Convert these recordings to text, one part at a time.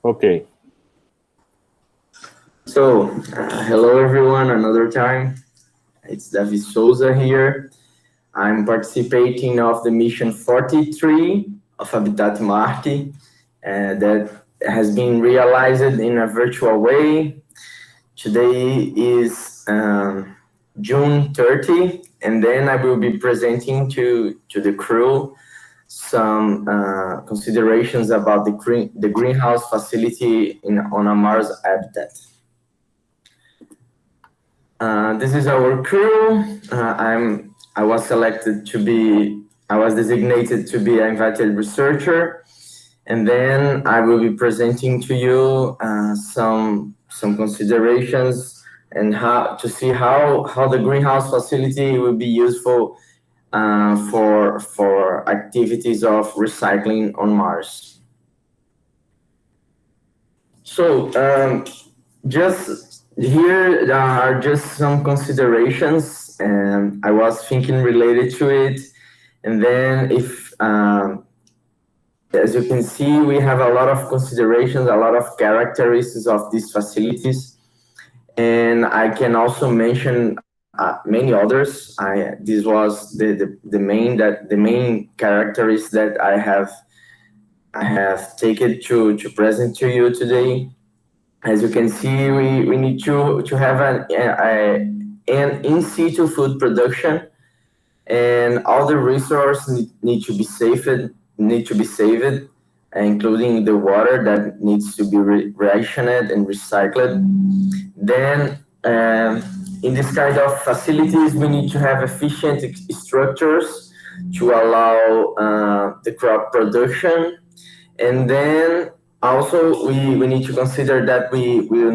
Okay. So, hello everyone, another time. It's Davi Souza here. I'm participating of the mission 43 of Habitat Marte that has been realized in a virtual way. Today is June 30, and then I will be presenting to the crew some considerations about the greenhouse facility on a Mars habitat. This is our crew. I was designated to be an invited researcher, and then I will be presenting to you some considerations and how to see how the greenhouse facility will be useful for activities of recycling on Mars. So just here are just some considerations, and I was thinking related to it. And then if, as you can see, we have a lot of considerations, a lot of characteristics of these facilities. And I can also mention many others. This was the main characteristics that I have taken to present to you today. As you can see, we need to have an in situ food production, and all the resources need to be saved, including the water that needs to be rationed and recycled. Then, in this kind of facilities, we need to have efficient structures to allow the crop production. And then also we need to consider that we will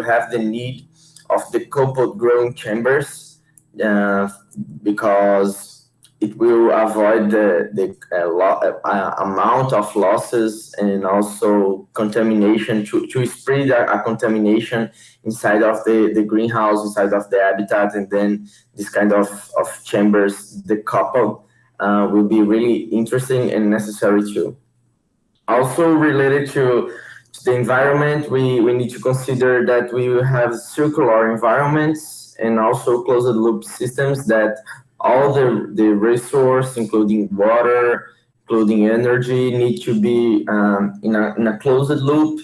have the need of the coupled growing chambers because it will avoid the amount of losses and also contamination to spread a contamination inside of the greenhouse, inside of the habitat, and then this kind of chambers, the couple, will be really interesting and necessary too. Also related to the environment, we need to consider that we will have circular environments and also closed loop systems that all the resource, including water, including energy, need to be in a closed loop,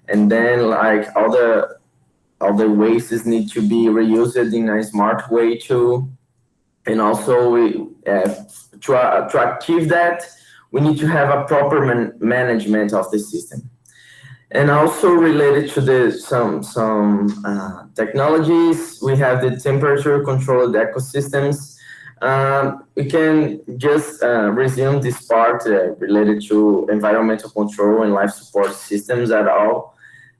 and then like all the wastes need to be reused in a smart way too. And also to achieve that, we need to have a proper management of the system. And also related to some technologies, we have the temperature controlled ecosystems. We can just resume this part related to environmental control and life support systems at all.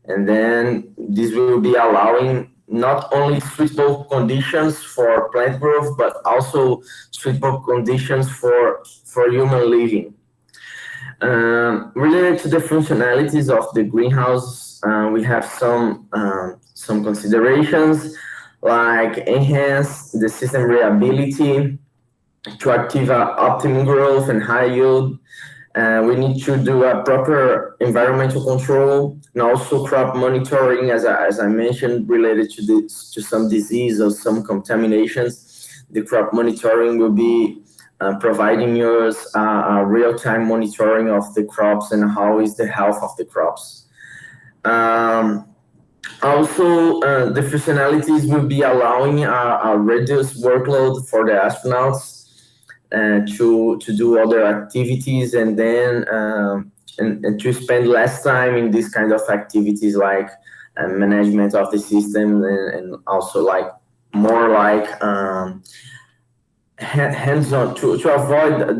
And then this will be allowing not only suitable conditions for plant growth, but also suitable conditions for human living. Related to the functionalities of the greenhouse, we have some considerations like enhance the system reliability to achieve optimum growth and high yield. We need to do a proper environmental control and also crop monitoring, as I mentioned, related to some disease or some contaminations. The crop monitoring will be providing us real-time monitoring of the crops and how is the health of the crops. Also, the functionalities will be allowing a reduced workload for the astronauts to do other activities, and then and to spend less time in this kind of activities like management of the system, and also like more like hands-on to avoid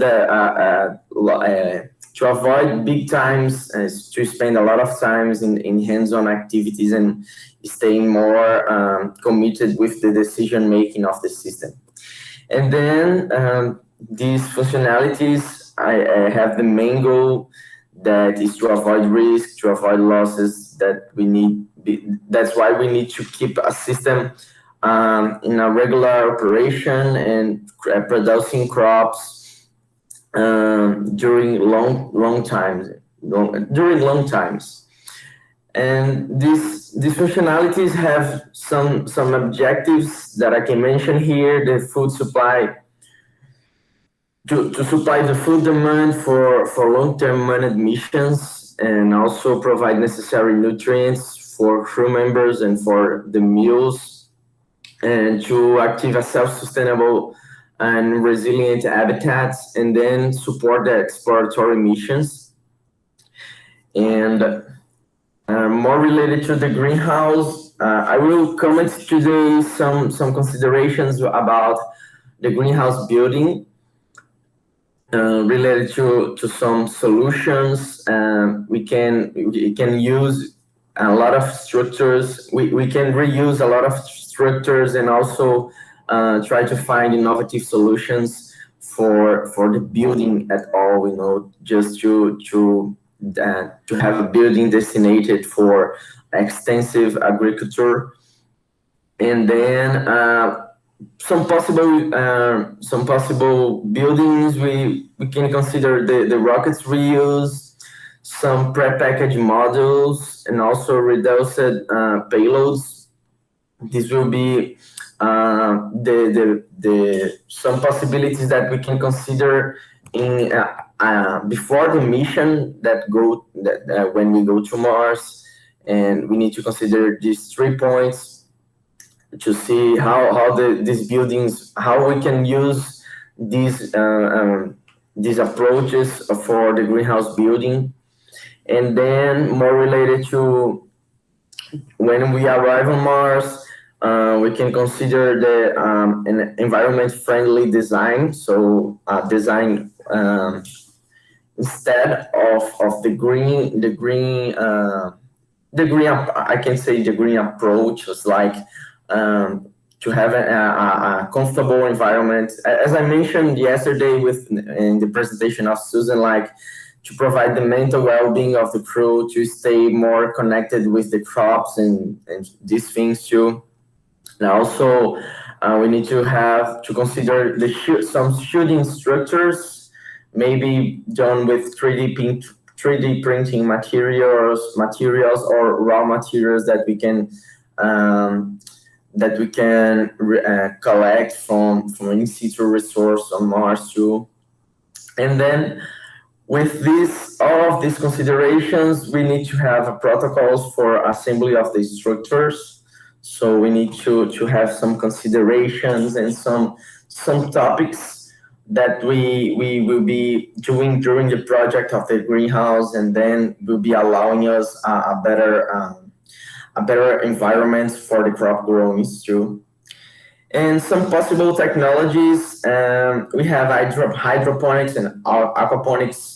to avoid big times, to spend a lot of times in hands-on activities and staying more committed with the decision making of the system. And then these functionalities, I have the main goal that is to avoid risk, to avoid losses. That's why we need to keep a system in a regular operation and producing crops during long times. during long times. And these functionalities have some objectives that I can mention here: the food supply, to supply the food demand for long-term managed missions, and also provide necessary nutrients for crew members and for the meals, and to active a self-sustainable and resilient habitats, and then support the exploratory missions. And more related to the greenhouse, I will comment today some considerations about the greenhouse building, related to some solutions. We can use a lot of structures. We can reuse a lot of structures, and also try to find innovative solutions for the building at all. Just to have a building designated for extensive agriculture. And then some possible buildings, we can consider the rockets reuse, some prepackaged modules, and also reduced payloads. This will be the some possibilities that we can consider in before the mission when we go to Mars. And we need to consider these 3 points to see how these buildings, how we can use these approaches for the greenhouse building. And then more related to when we arrive on Mars, we can consider an environment-friendly design. So design instead of the green I can say the green approach was like to have a comfortable environment, as I mentioned yesterday in the presentation of Susan, like to provide the mental well-being of the crew, to stay more connected with the crops and these things too. And also we need to consider some shooting structures, maybe done with 3D printing materials or raw materials that we can collect from in situ resource on Mars too. And then with all of these considerations, we need to have protocols for assembly of the structures. So we need to have some considerations and some topics that we will be doing during the project of the greenhouse, and then will be allowing us a better environment for the crop growing too. And some possible technologies, we have hydroponics and aquaponics.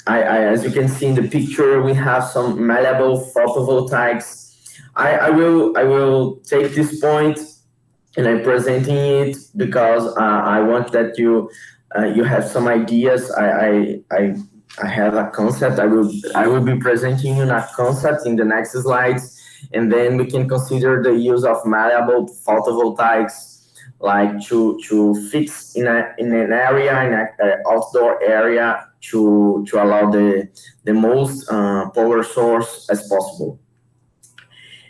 As you can see in the picture, we have some malleable photovoltaics. I will take this point and I'm presenting it because I want that you have some ideas. I have a concept. I will be presenting you a concept in the next slides, and then we can consider the use of malleable photovoltaics, like to fix in an area, in an outdoor area, to allow the most power source as possible.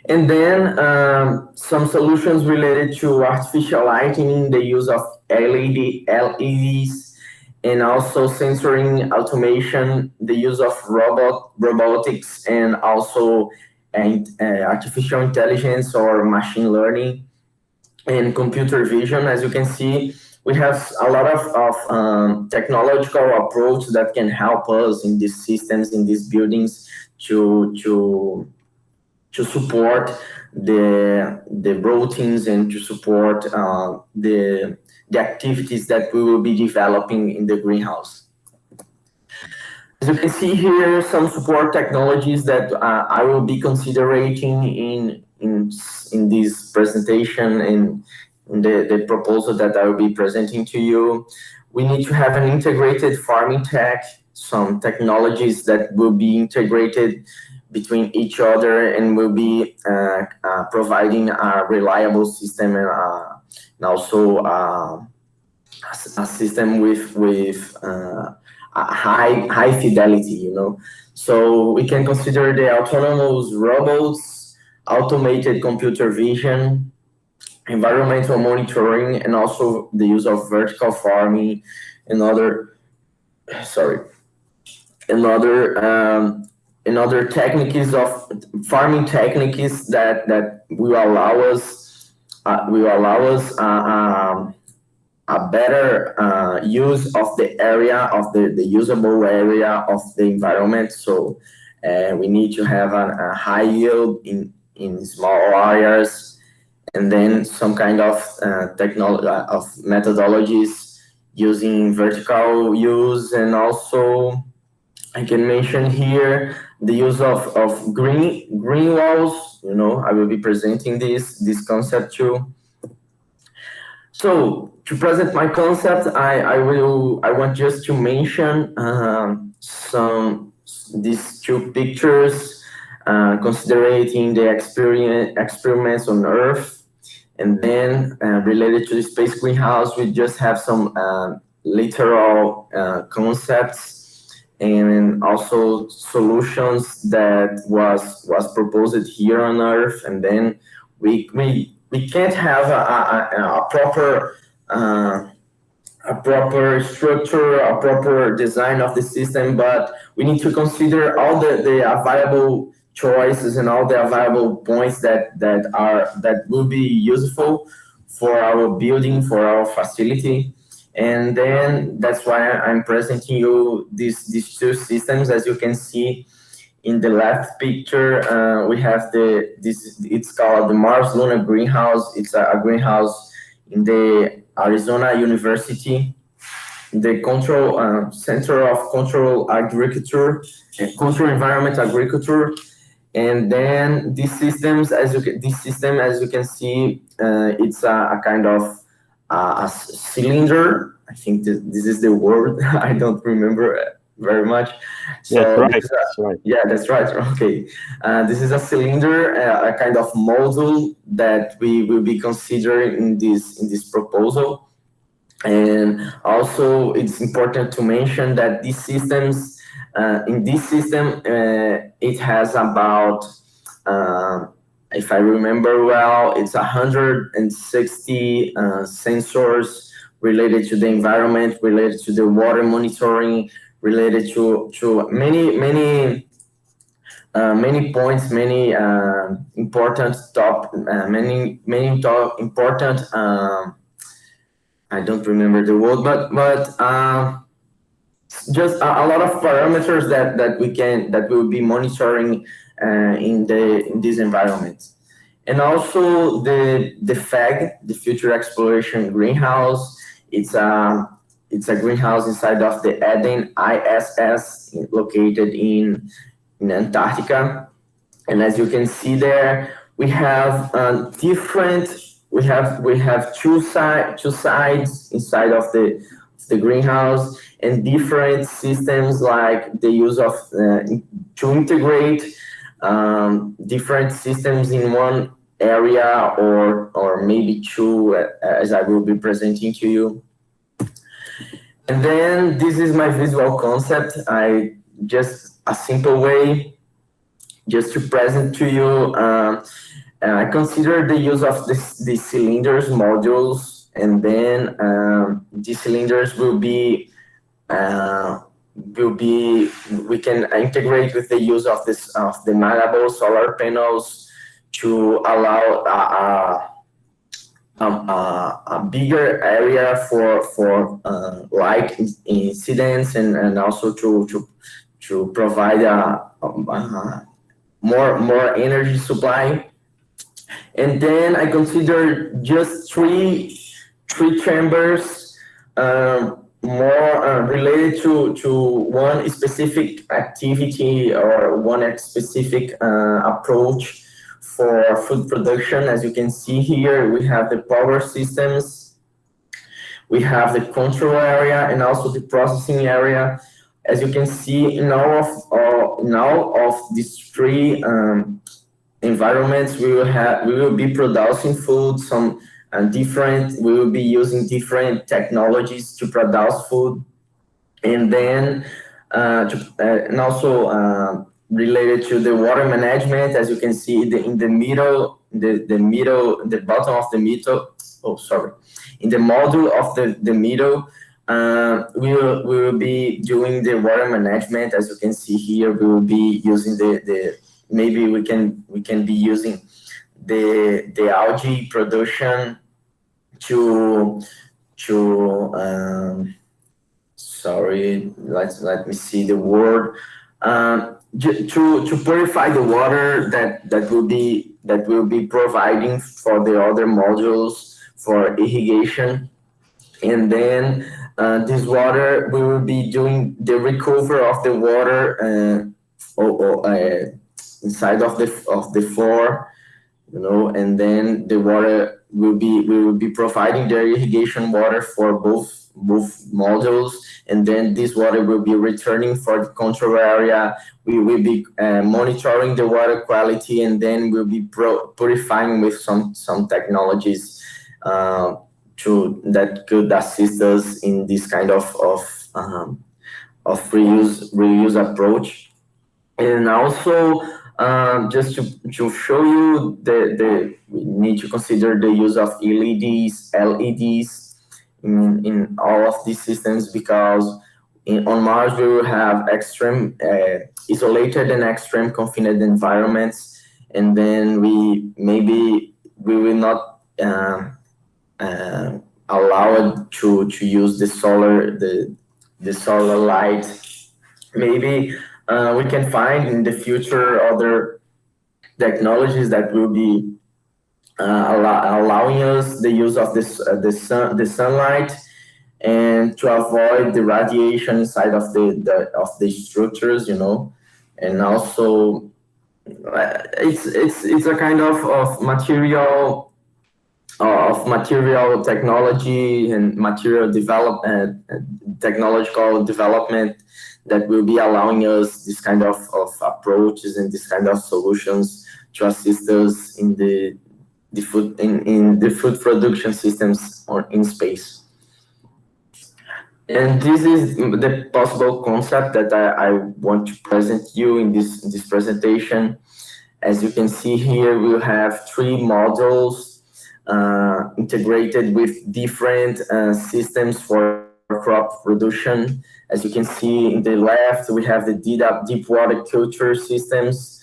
And then some solutions related to artificial lighting, the use of LEDs, and also sensoring automation, the use of robotics, and also artificial intelligence or machine learning, and computer vision. As you can see, we have a lot of technological approach that can help us in these systems, in these buildings, to support the routines and to support the activities that we will be developing in the greenhouse. As you can see here, some support technologies that I will be considering in this presentation and in the proposal that I will be presenting to you. We need to have an integrated farming tech, some technologies that will be integrated between each other and will be providing a reliable system, and also a system with high fidelity, So we can consider the autonomous robots, automated computer vision, environmental monitoring, and also the use of vertical farming and other, sorry, and other techniques of farming techniques that will allow us a better use of the area of the usable area of the environment. So we need to have a high yield in small areas, and then some kind of technology of methodologies using vertical use, and also I can mention here the use of green walls. I will be presenting this concept too. So to present my concept, I want just to mention these two pictures, considering the experiments on Earth, and then related to the space greenhouse, we just have some literal concepts and also solutions that was proposed here on Earth, and then we can't have a proper structure, a proper design of the system, but we need to consider all the available choices and all the available points that will be useful for our building, for our facility. And then that's why I'm presenting you these two systems. As you can see in the left picture, we have it's called the Mars Lunar Greenhouse. It's a greenhouse in the Arizona University, the control center of control agriculture and control environment agriculture. And then these systems, as you can see, it's a kind of a cylinder. I think this is the word. I don't remember very much. So right. That's right. Yeah, that's right. Okay, this is a cylinder, a kind of module that we will be considering in this proposal. And also, it's important to mention that these systems, in this system, it has about, if I remember well, it's 160 sensors related to the environment, related to the water monitoring, related to many points, many important important. I don't remember the word, but just a lot of parameters that we'll be monitoring in this environment. And also the FEG, the Future Exploration Greenhouse. It's a greenhouse inside of the Eden ISS, located in Antarctica. And as you can see there, we have we have two sides inside of the greenhouse, and different systems, like the use of to integrate different systems in one area, or maybe two, as I will be presenting to you. And then this is my visual concept. Just a simple way just to present to you. I consider the use of the cylinders modules, and then these cylinders will be we can integrate with the use of the malleable solar panels to allow a bigger area for light incidence, and also to provide more energy supply. And then I consider just three chambers, more related to one specific activity or one specific approach for food production. As you can see here, we have the power systems, we have the control area, and also the processing area. As you can see, in all of these three environments, we will be producing food. We will be using different technologies to produce food. And then and also related to the water management, as you can see in the middle, the bottom of the middle, oh sorry, in the module of the middle, we will be doing the water management. As you can see here, we will be using the maybe we can be using the algae production to sorry, let me see the word, to purify the water that will be providing for the other modules for irrigation. And then this water, we will be doing the recover of the water inside of the floor, and then the water we will be providing the irrigation water for both modules, and then this water will be returning for the control area. We will be monitoring the water quality, and then we'll be purifying with some technologies that could assist us in this kind of reuse approach. And also, just to show you, we need to consider the use of LEDs in all of these systems, because on Mars we will have extreme isolated and extreme confined environments, and then we will not allow it to use the solar light. Maybe we can find in the future other technologies that will be allowing us the use of the sunlight, and to avoid the radiation inside of the structures, and also it's a kind of material technology and material technological development that will be allowing us this kind of approaches and this kind of solutions to assist us in the food production systems or in space. And this is the possible concept that I want to present you in this presentation. As you can see here, we'll have 3 modules integrated with different systems for crop production. As you can see in the left, we have the deep water culture systems,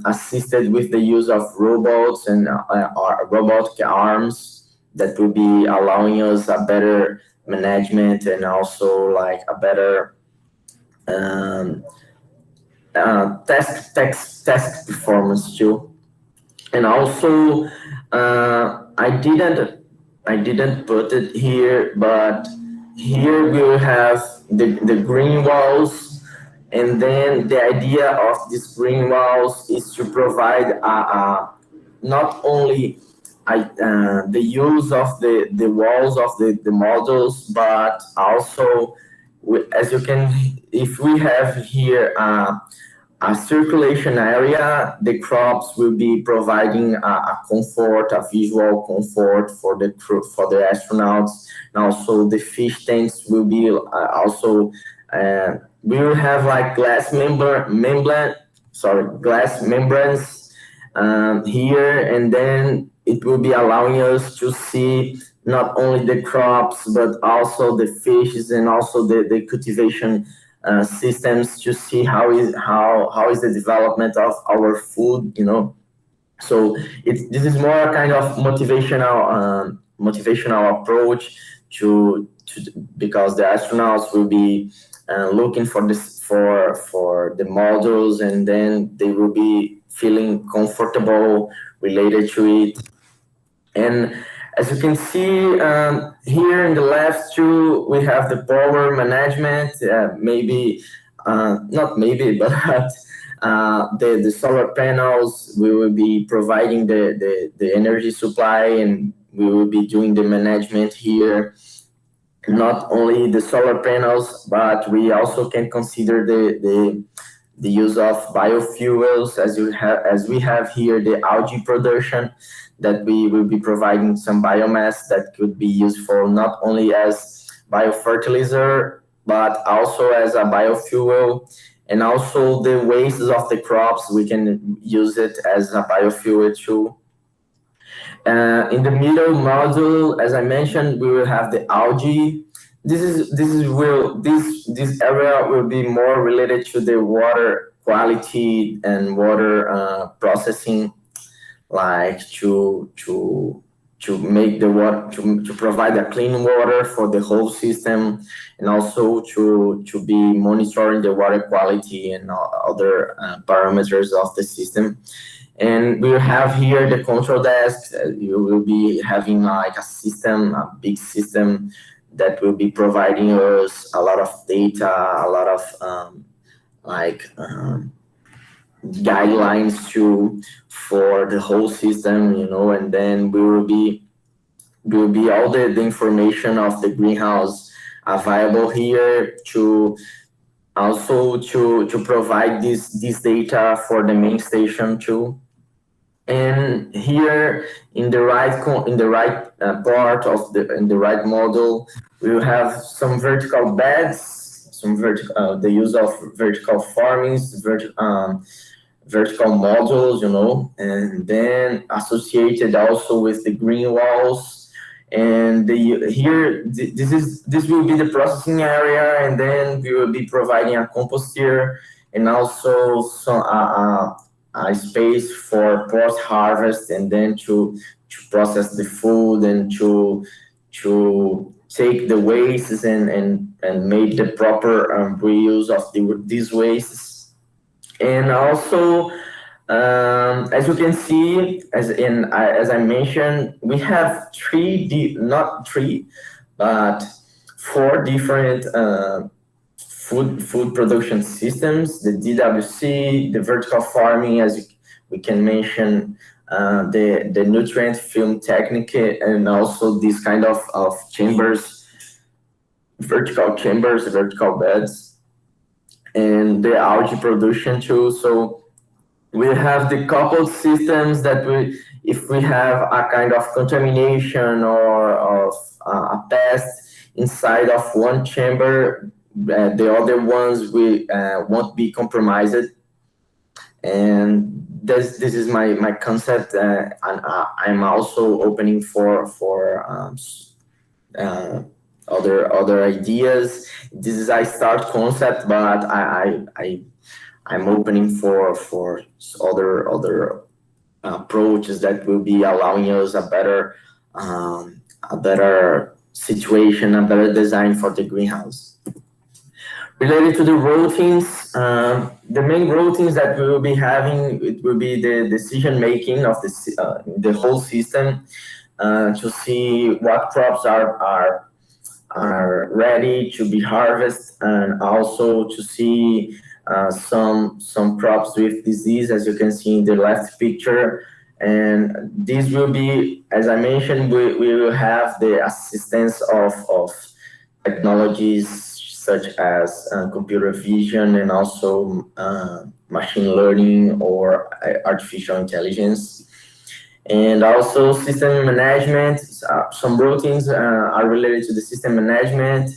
assisted with the use of robots and robotic arms that will be allowing us a better management, and also like a better task performance too. And also, I didn't put it here, but here we will have the green walls, and then the idea of these green walls is to provide not only the use of the walls of the modules, but also, if we have here a circulation area, the crops will be providing a visual comfort for the astronauts, and also the fish tanks will be also. We will have like glass membranes here, and then it will be allowing us to see not only the crops but also the fishes, and also the cultivation systems, to see how is the development of our food. So this is more a kind of motivational approach to because the astronauts will be looking for the modules, and then they will be feeling comfortable related to it. And as you can see here in the left too, we have the power management. Not maybe, but the solar panels, we will be providing the energy supply, and we will be doing the management here. Not only the solar panels, but we also can consider the use of biofuels, as we have here the algae production, that we will be providing some biomass that could be useful not only as biofertilizer but also as a biofuel. And also the wastes of the crops, we can use it as a biofuel too. In the middle module, as I mentioned, we will have the algae. This area will be more related to the water quality and water processing, like to make the water to provide a clean water for the whole system, and also to be monitoring the water quality and other parameters of the system. And we have here the control desk. You will be having like a system, a big system that will be providing us a lot of data, a lot of like guidelines for the whole system, and then will be all the information of the greenhouse available here to also to provide this data for the main station too. And here in the right part of the right model, we will have some vertical beds, the use of vertical farmings, vertical modules, and then associated also with the green walls. And this will be the processing area, and then we will be providing a compost here, and also some a space for post harvest, and then to process the food and to take the wastes and make the proper reuse of these wastes. And also, as you can see, as I mentioned, we have not three, but four different food production systems: the DWC, the vertical farming, as we can mention, the nutrient film technique, and also this kind of chambers, vertical chambers, vertical beds, and the algae production too. So we have the coupled systems that if we have a kind of contamination or of a pest inside of one chamber, the other ones won't be compromised. And this is my concept, and I'm also opening for other ideas. This is a start concept, but I'm opening for other approaches that will be allowing us a better situation, a better design for the greenhouse. Related to the routines, the main routines that we will be having, it will be the decision making of the whole system, to see what crops are ready to be harvested, and also to see some crops with disease, as you can see in the left picture. And this will be, as I mentioned, we will have the assistance of technologies such as computer vision, and also machine learning or artificial intelligence. And also system management. Some routines are related to the system management,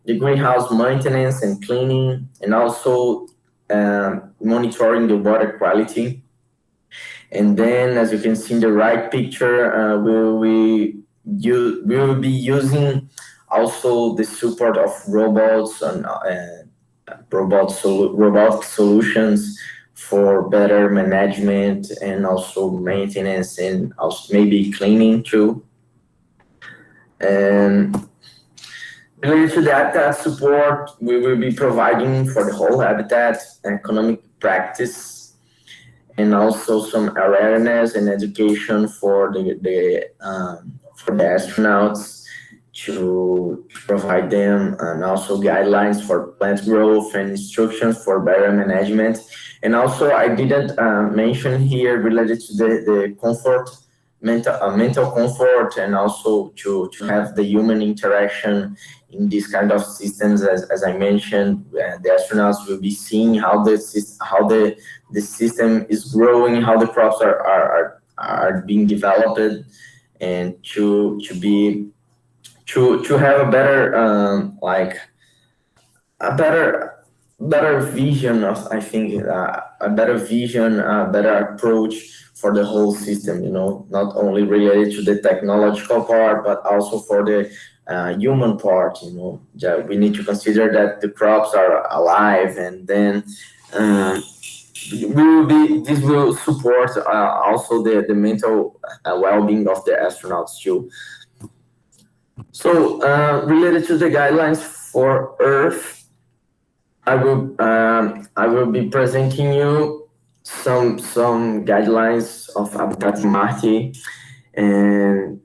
the greenhouse maintenance and cleaning, and also monitoring the water quality. And then, as you can see in the right picture, we will be using also the support of robots and robotic solutions for better management, and also maintenance, and also maybe cleaning too. And related to that support, we will be providing for the whole habitat economic practice, and also some awareness and education for the astronauts, to provide them, and also guidelines for plant growth and instructions for better management. And also, I didn't mention here, related to the comfort, mental comfort, and also to have the human interaction in these kind of systems. As I mentioned, the astronauts will be seeing how the system is growing, how the crops are being developed, and to have a better a better vision of, I think, a better vision, a better approach for the whole system, not only related to the technological part, but also for the human part, that we need to consider that the crops are alive, and then this will support also the mental well-being of the astronauts too. So related to the guidelines for Earth, I will be presenting you some guidelines of Habitat Marte, and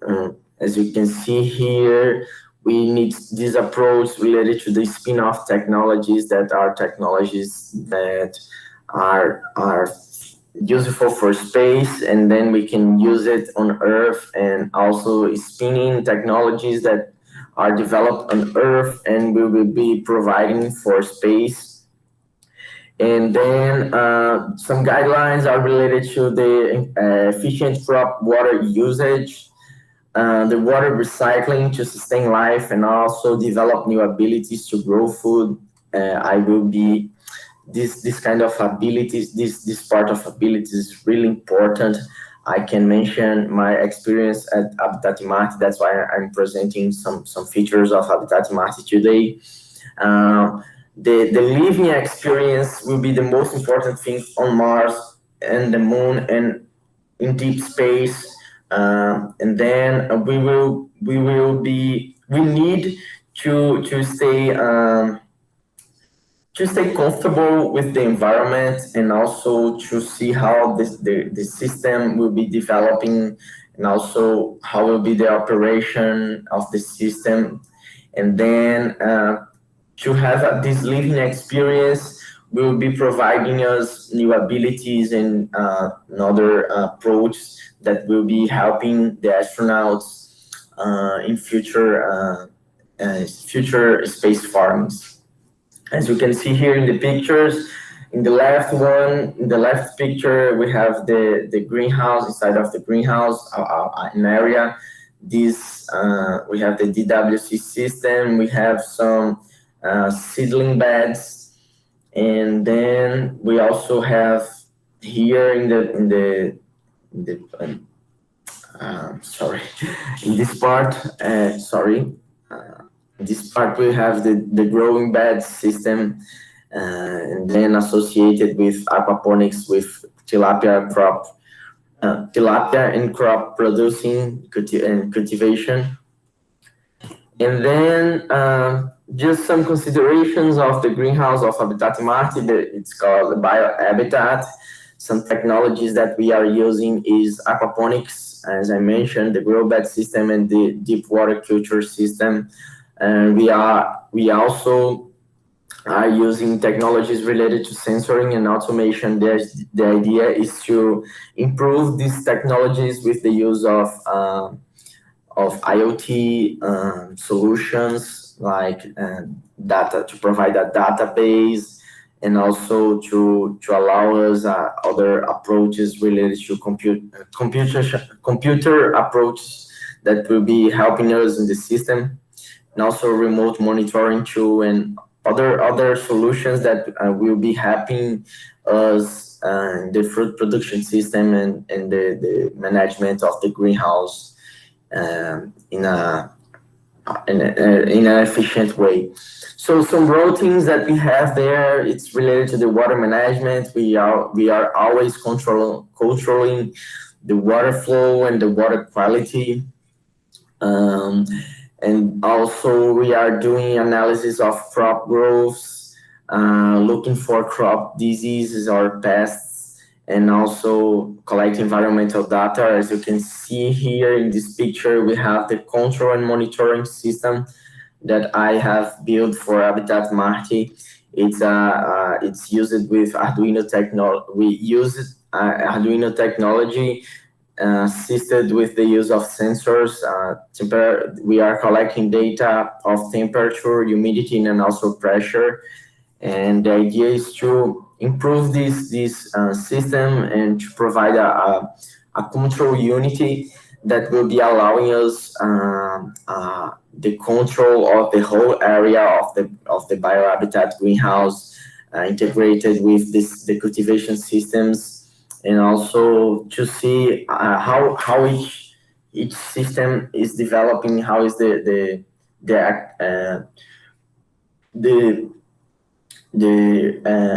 as you can see here, we need this approach related to the spin-off technologies that are technologies that are useful for space, and then we can use it on Earth, and also spinning technologies that are developed on Earth and we will be providing for space. And then some guidelines are related to the efficient crop water usage, the water recycling to sustain life, and also develop new abilities to grow food. I will be this kind of abilities, this part of abilities is really important. I can mention my experience at Habitat Marte. That's why I'm presenting some features of Habitat Marte today. The living experience will be the most important thing on Mars and the Moon and in deep space. And then we need to stay comfortable with the environment, and also to see how the system will be developing, and also how will be the operation of the system. And then to have this living experience will be providing us new abilities and another approach that will be helping the astronauts in future space farms. As you can see here in the pictures, in the left picture, we have the greenhouse. Inside of the greenhouse, an area. This we have the DWC system. We have some seedling beds, and then we also have here in this part. This part we have the growing bed system, and then associated with aquaponics with tilapia and crop producing and cultivation. And then just some considerations of the greenhouse of Habitat Marte. It's called the biohabitat. Some technologies that we are using is aquaponics, as I mentioned, the grow bed system and the deep water culture system. And we also are using technologies related to sensoring and automation. The idea is to improve these technologies with the use of IoT solutions, like data, to provide a database, and also to allow us other approaches related to computer approaches that will be helping us in the system, and also remote monitoring too, and other solutions that will be helping us in the fruit production system and the management of the greenhouse in an efficient way. So some routines that we have there, it's related to the water management. We are always controlling the water flow and the water quality. And also we are doing analysis of crop growths, looking for crop diseases or pests, and also collect environmental data. As you can see here in this picture, we have the control and monitoring system that I have built for Habitat Marte. It's used with Arduino technology. We use Arduino technology assisted with the use of sensors. We are collecting data of temperature, humidity, and also pressure. And the idea is to improve this system and to provide a control unity that will be allowing us the control of the whole area of the biohabitat greenhouse, integrated with the cultivation systems, and also to see how each system is developing, how is the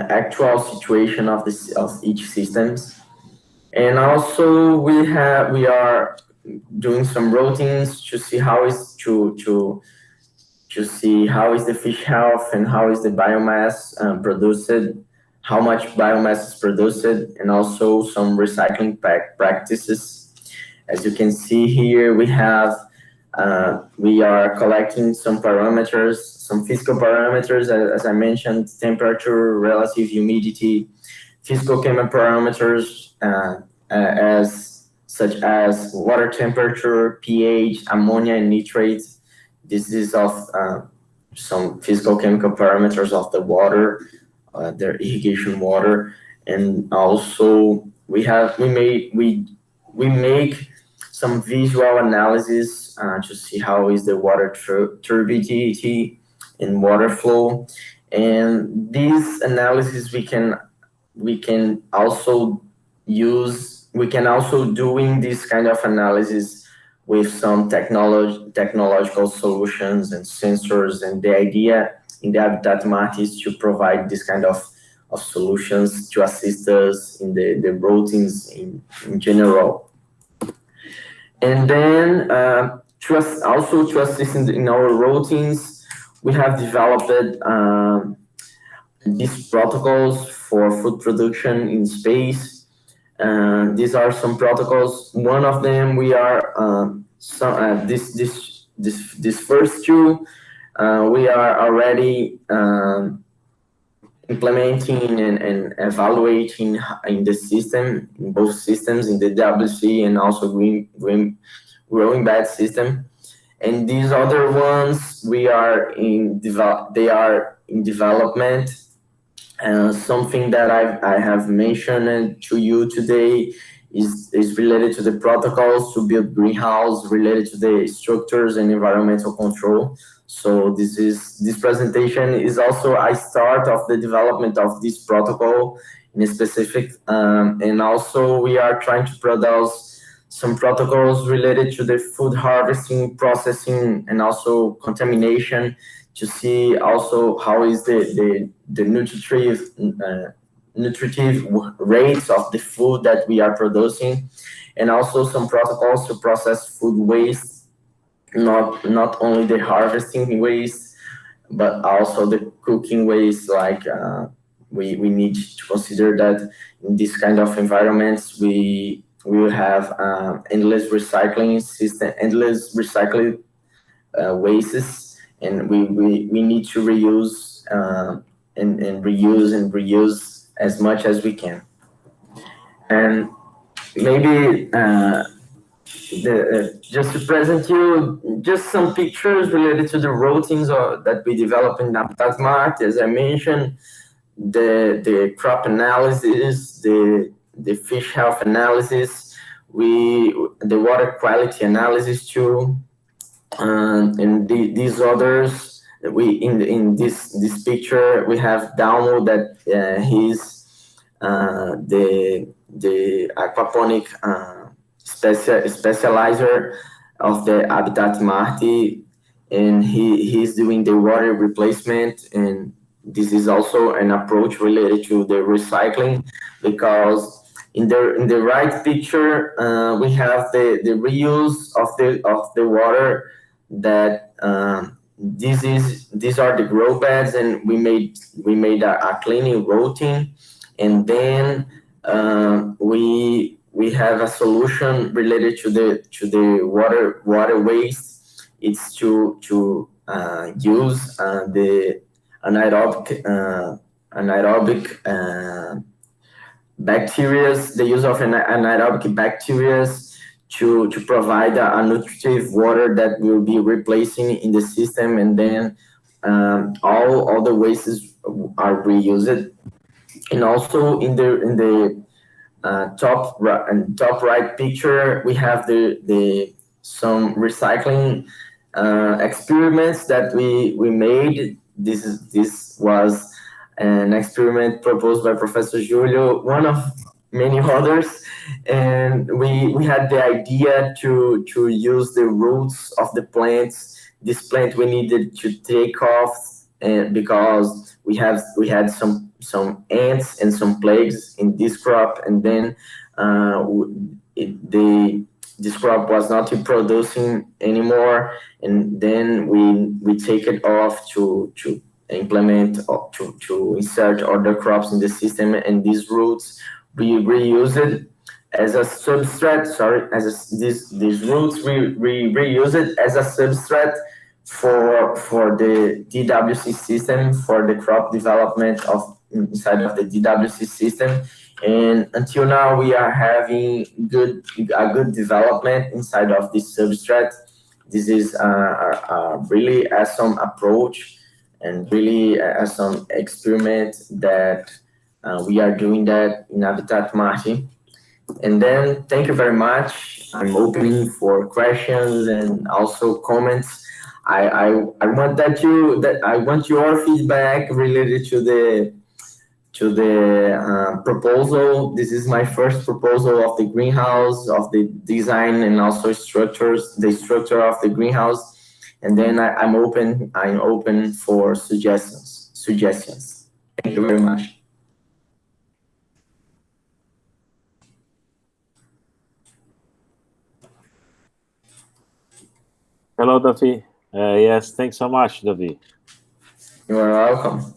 actual situation of each systems. And also we are doing some routines to see how is to see how is the fish health and how is the biomass produced, how much biomass is produced, and also some recycling practices. As you can see here, we are collecting some parameters, some physical parameters, as I mentioned: temperature, relative humidity, physical chemical parameters, as such as water temperature, pH, ammonia, and nitrates. This is of some physical chemical parameters of the water, their irrigation water, and also we make some visual analysis to see how is the water turbidity and water flow. And this analysis we can also doing this kind of analysis with some technological solutions and sensors. And the idea in the Habitat Marte is to provide this kind of solutions to assist us in the routines in general. And then to assist in our routines, we have developed these protocols for food production in space. These are some protocols. One of them we are this first two we are already implementing and evaluating in the system, in both systems, in the WC and also growing bed system. And these other ones they are in development. Something that I have mentioned to you today is related to the protocols to build greenhouse, related to the structures and environmental control. So this presentation is also a start of the development of this protocol in a specific, and also we are trying to produce some protocols related to the food harvesting, processing, and also contamination, to see also how is the nutritive rates of the food that we are producing, and also some protocols to process food waste, not only the harvesting waste, but also the cooking waste. Like we need to consider that in this kind of environments, we will have endless recycling system, endless recycling wastes. And we need to reuse and reuse as much as we can. And maybe just to present you just some pictures related to the routines that we develop in Habitat Marte. As I mentioned, the crop analysis, the fish health analysis, the water quality analysis too. And these others, in this picture we have Dalmo, that he's the aquaponic specializer of the Habitat Marte, and he's doing the water replacement. And this is also an approach related to the recycling, because in the right picture we have the reuse of the water, that these are the grow beds, and we made a cleaning routine. And then we have a solution related to the water waste. It's to use the anaerobic bacteria, the use of anaerobic bacteria to provide a nutritive water that will be replacing in the system. And then all the wastes are reused. And also in the top right picture, we have some recycling experiments that we made. This was an experiment proposed by Professor Julio, one of many others, and we had the idea to use the roots of the plants. This plant we needed to take off, because we had some ants and some plagues in this crop, and then this crop was not producing anymore, and then we take it off to implement or to insert other crops in the system, and these roots we reuse it as a substrate. These roots we reuse it as a substrate for the DWC system, for the crop development of inside of the DWC system. And until now, we are having a good development inside of this substrate. This is a really awesome approach and really awesome experiment that we are doing that in Habitat Marte. And then thank you very much. I'm opening for questions and also comments. I want I want your feedback related to the proposal. This is my first proposal of the greenhouse, of the design and also the structure of the greenhouse. And then I'm open for suggestions. Thank you very much. Hello, Davi. Yes, thanks so much, Davi. You are welcome.